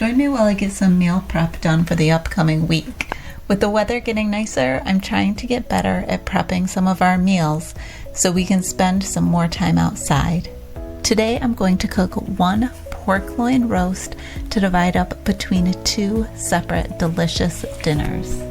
Join me while I get some meal prep done for the upcoming week. With the weather getting nicer, I'm trying to get better at prepping some of our meals so we can spend some more time outside. Today I'm going to cook one pork loin roast to divide up between two separate delicious dinners.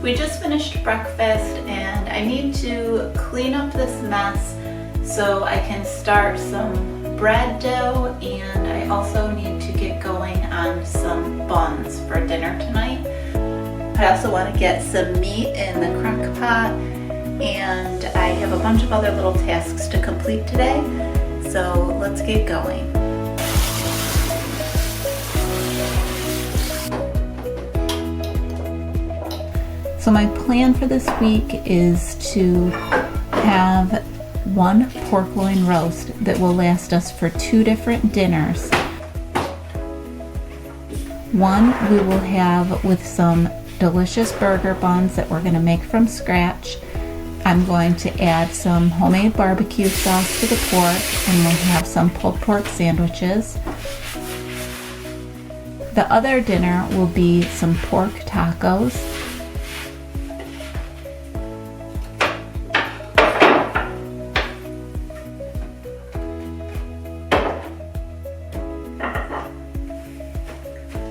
We just finished breakfast and I need to clean up this mess so I can start some bread dough, and I also need to get going on some buns for dinner tonight. I also want to get some meat in the crock pot, and I have a bunch of other little tasks to complete today, so let's get going. So my plan for this week is to have one pork loin roast that will last us for two different dinners. One we will have with some delicious burger buns that we're going to make from scratch. I'm going to add some homemade barbecue sauce to the pork, and we'll have some pulled pork sandwiches. The other dinner will be some pork tacos.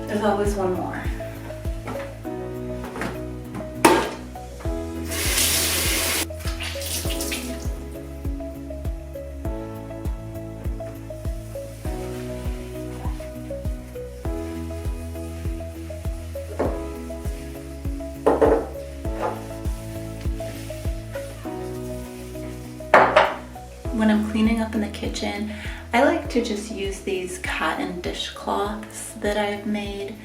There's always one more. When I'm cleaning up in the kitchen, I like to just use these cotton dishcloths that I've made.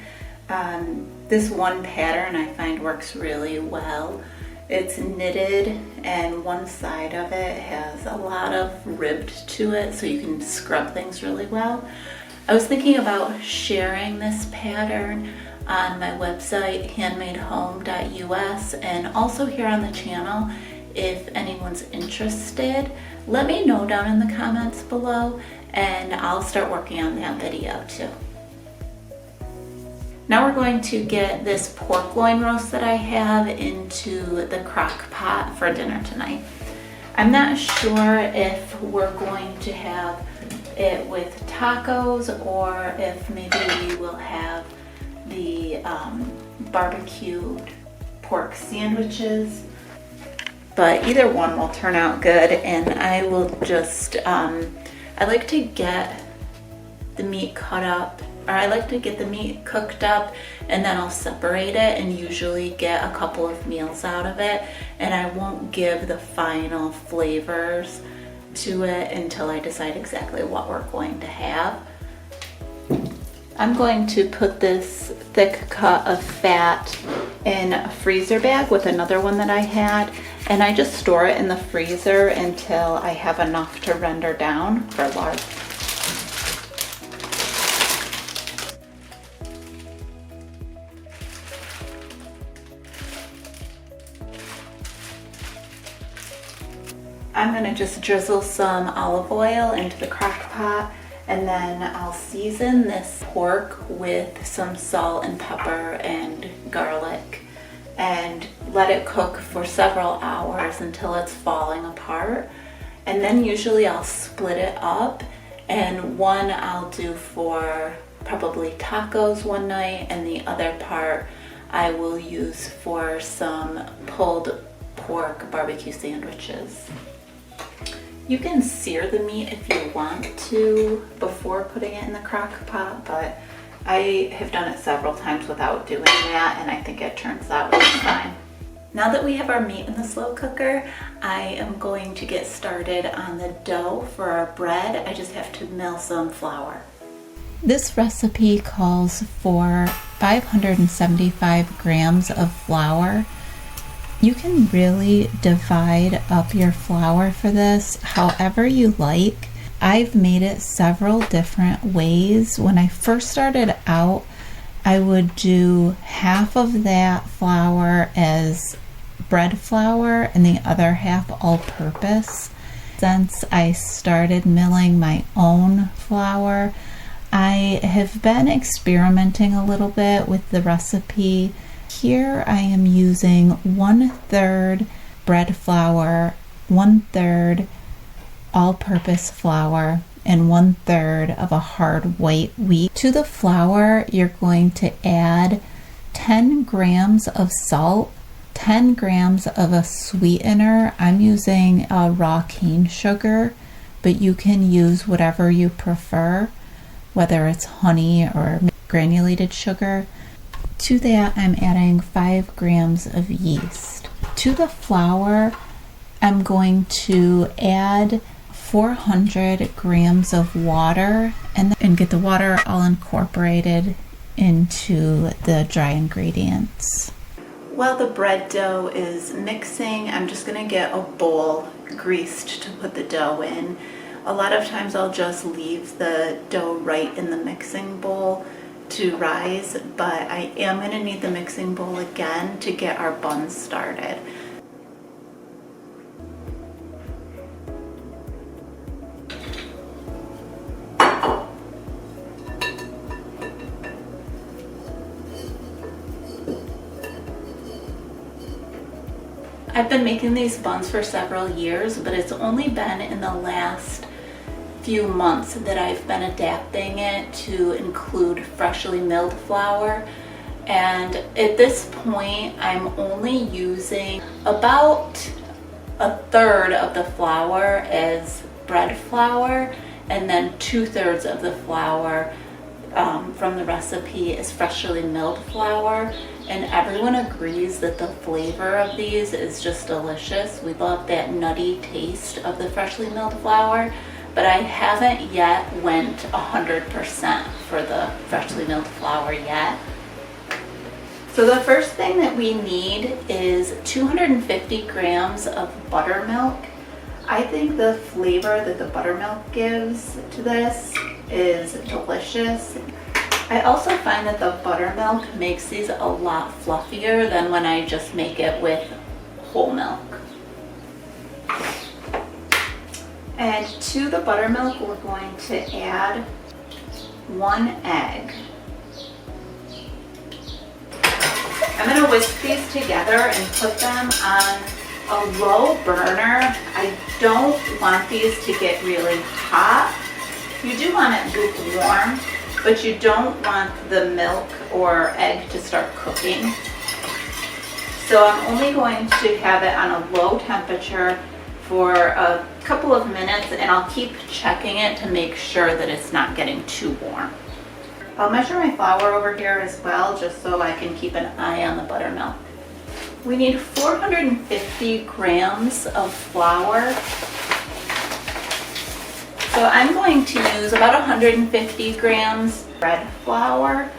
This one pattern I find works really well. It's knitted and one side of it has a lot of ribbed to it so you can scrub things really well. I was thinking about sharing this pattern on my website handmadehome.us and also here on the channel. If anyone's interested, let me know down in the comments below and I'll start working on that video too. Now we're going to get this pork loin roast that I have into the crock pot for dinner tonight. I'm not sure if we're going to have it with tacos or if maybe we will have the barbecued pork sandwiches. But either one will turn out good, and I will just, I like to get the meat cut up, or I like to get the meat cooked up and then I'll separate it and usually get a couple of meals out of it, and I won't give the final flavors to it until I decide exactly what we're going to have. I'm going to put this thick cut of fat in a freezer bag with another one that I had, and I just store it in the freezer until I have enough to render down for lard. I'm gonna just drizzle some olive oil into the crock pot, and then I'll season this pork with some salt and pepper and garlic and let it cook for several hours until it's falling apart. And then usually I'll split it up, and one I'll do for probably tacos one night, and the other part I will use for some pulled pork barbecue sandwiches. You can sear the meat if you want to before putting it in the crock pot, but I have done it several times without doing that, and I think it turns out just fine. Now that we have our meat in the slow cooker, I am going to get started on the dough for our bread. I just have to mill some flour. This recipe calls for 575 grams of flour. You can really divide up your flour for this however you like. I've made it several different ways. When I first started out, I would do half of that flour as bread flour and the other half all-purpose. Since I started milling my own flour, I have been experimenting a little bit with the recipe. Here I am using 1/3 bread flour, 1/3 all-purpose flour, and 1/3 of a hard white wheat. To the flour, you're going to add 10 grams of salt, 10 grams of a sweetener. I'm using raw cane sugar, but you can use whatever you prefer, whether it's honey or granulated sugar. To that, I'm adding 5 grams of yeast. To the flour, I'm going to add 400 grams of water and get the water all incorporated into the dry ingredients. While the bread dough is mixing, I'm just going to get a bowl greased to put the dough in. A lot of times I'll just leave the dough right in the mixing bowl to rise, but I am going to need the mixing bowl again to get our buns started. I've been making these buns for several years, but it's only been in the last few months that I've been adapting it to include freshly milled flour. And at this point, I'm only using about 1/3 of the flour as bread flour, and then 2/3 of the flour from the recipe is freshly milled flour. And everyone agrees that the flavor of these is just delicious. We love that nutty taste of the freshly milled flour, but I haven't yet went 100% for the freshly milled flour yet. So the first thing that we need is 250 grams of buttermilk. I think the flavor that the buttermilk gives to this is delicious. I also find that the buttermilk makes these a lot fluffier than when I just make it with whole milk. And to the buttermilk, we're going to add 1 egg. I'm going to whisk these together and put them on a low burner. I don't want these to get really hot. You do want it lukewarm, but you don't want the milk or egg to start cooking. So I'm only going to have it on a low temperature for a couple of minutes, and I'll keep checking it to make sure that it's not getting too warm. I'll measure my flour over here as well, just so I can keep an eye on the buttermilk. We need 450 grams of flour. So I'm going to use about 150 grams bread flour,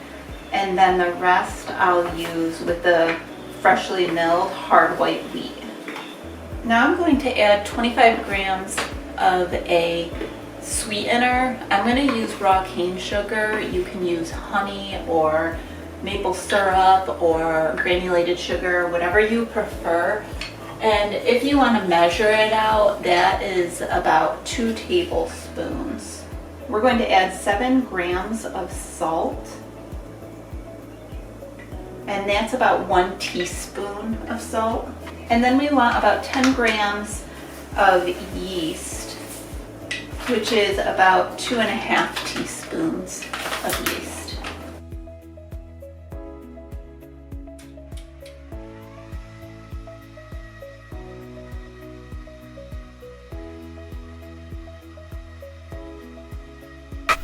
and then the rest I'll use with the freshly milled hard white wheat. Now I'm going to add 25 grams of a sweetener. I'm going to use raw cane sugar. You can use honey or maple syrup or granulated sugar, whatever you prefer. And if you want to measure it out, that is about 2 tablespoons. We're going to add 7 grams of salt, and that's about 1 teaspoon of salt. And then we want about 10 grams of yeast, which is about 2.5 teaspoons of yeast.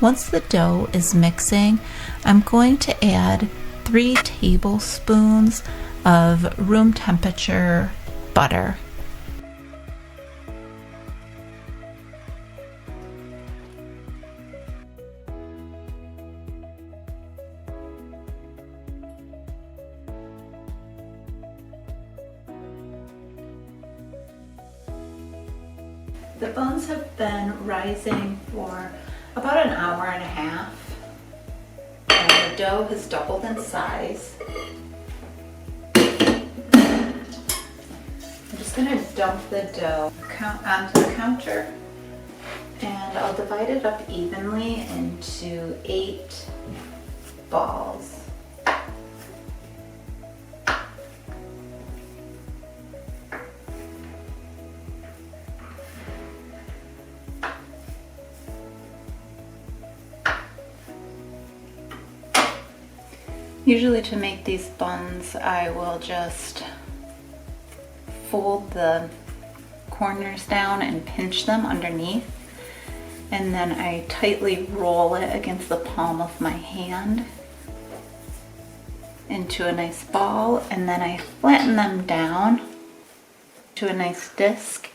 Once the dough is mixing, I'm going to add 3 tablespoons of room temperature butter. The buns have been rising for about 1.5 hours, and the dough has doubled in size. I'm just going to dump the dough onto the counter, and I'll divide it up evenly into 8 balls. Usually to make these buns, I will just fold the corners down and pinch them underneath, and then I tightly roll it against the palm of my hand into a nice ball, and then I flatten them down to a nice disc.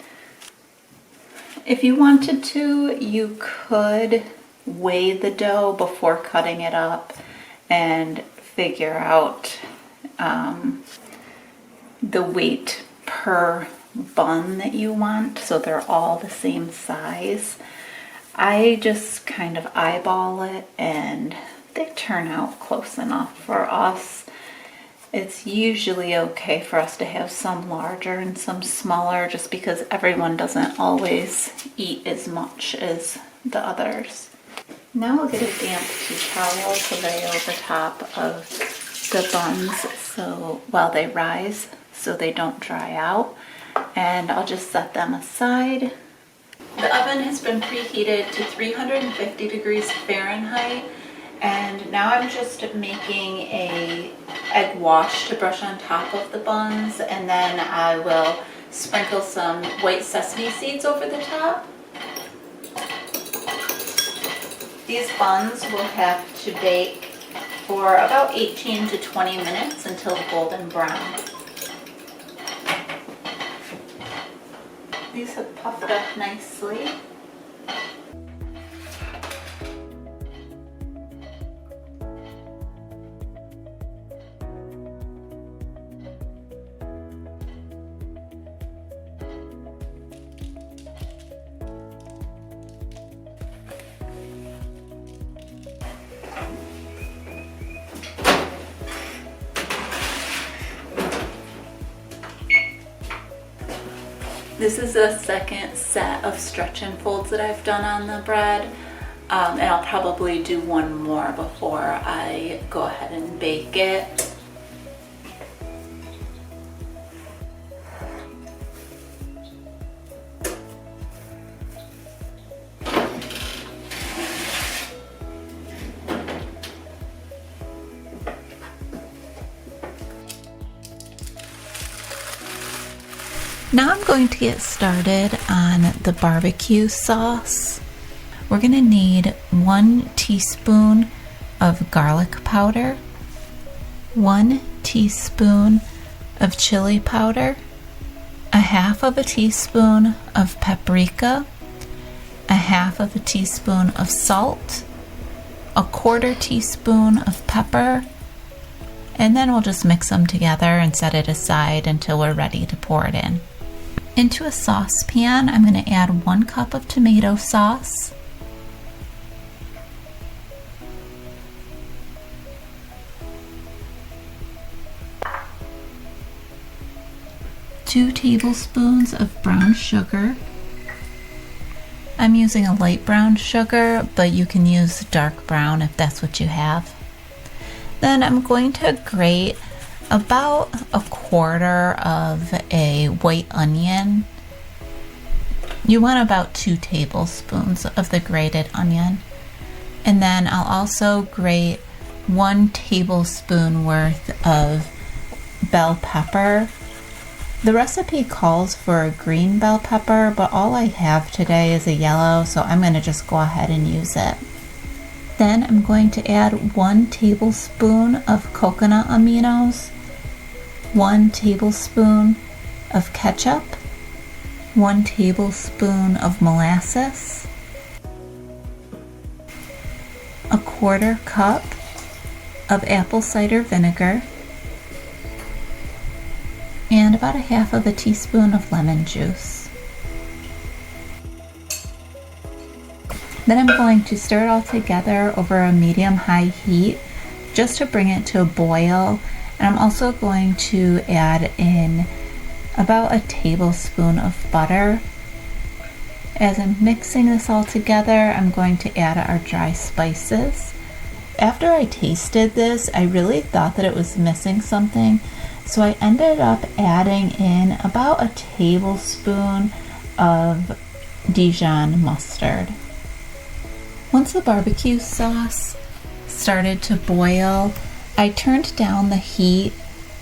If you wanted to, you could weigh the dough before cutting it up and figure out the weight per bun that you want so they're all the same size. I just kind of eyeball it and they turn out close enough for us. It's usually okay for us to have some larger and some smaller just because everyone doesn't always eat as much as the others. Now we'll get a damp tea towel to lay over top of the buns so while they rise so they don't dry out, and I'll just set them aside. The oven has been preheated to 350 degrees Fahrenheit, and now I'm just making a egg wash to brush on top of the buns, and then I will sprinkle some white sesame seeds over the top. These buns will have to bake for about 18 to 20 minutes until golden brown. These have puffed up nicely. This is the second set of stretch and folds that I've done on the bread, and I'll probably do one more before I go ahead and bake it. Now I'm going to get started on the barbecue sauce. We're going to need 1 teaspoon of garlic powder, 1 teaspoon of chili powder, 1/2 teaspoon of paprika, 1/2 teaspoon of salt, 1/4 teaspoon of pepper, and then we'll just mix them together and set it aside until we're ready to pour it in. Into a saucepan, I'm going to add 1 cup of tomato sauce, 2 tablespoons of brown sugar. I'm using a light brown sugar, but you can use dark brown if that's what you have. Then I'm going to grate about 1/4 of a white onion. You want about 2 tablespoons of the grated onion. And then I'll also grate 1 tablespoon worth of bell pepper. The recipe calls for a green bell pepper, but all I have today is a yellow, so I'm going to just go ahead and use it. Then I'm going to add 1 tablespoon of coconut aminos, 1 tablespoon of ketchup, 1 tablespoon of molasses, 1/4 cup of apple cider vinegar, and about 1/2 teaspoon of lemon juice. Then I'm going to stir it all together over a medium-high heat just to bring it to a boil. And I'm also going to add in about 1 tablespoon of butter. As I'm mixing this all together, I'm going to add our dry spices. After I tasted this, I really thought that it was missing something, so I ended up adding in about a tablespoon of Dijon mustard. Once the barbecue sauce started to boil, I turned down the heat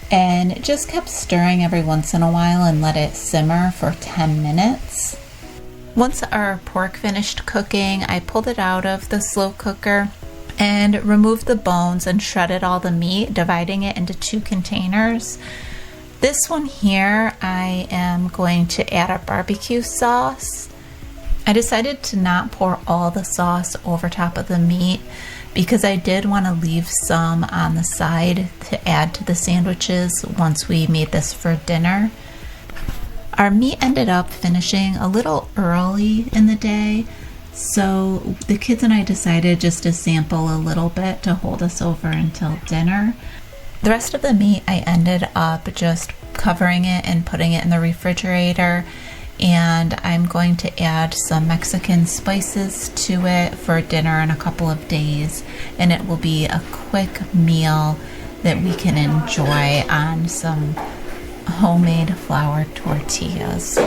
and just kept stirring every once in a while and let it simmer for 10 minutes. Once our pork finished cooking, I pulled it out of the slow cooker and removed the bones and shredded all the meat, dividing it into 2 containers. This one here, I am going to add a barbecue sauce. I decided to not pour all the sauce over top of the meat because I did want to leave some on the side to add to the sandwiches once we made this for dinner. Our meat ended up finishing a little early in the day, so the kids and I decided just to sample a little bit to hold us over until dinner. The rest of the meat I ended up just covering it and putting it in the refrigerator, and I'm going to add some Mexican spices to it for dinner in a couple of days, and it will be a quick meal that we can enjoy on some homemade flour tortillas.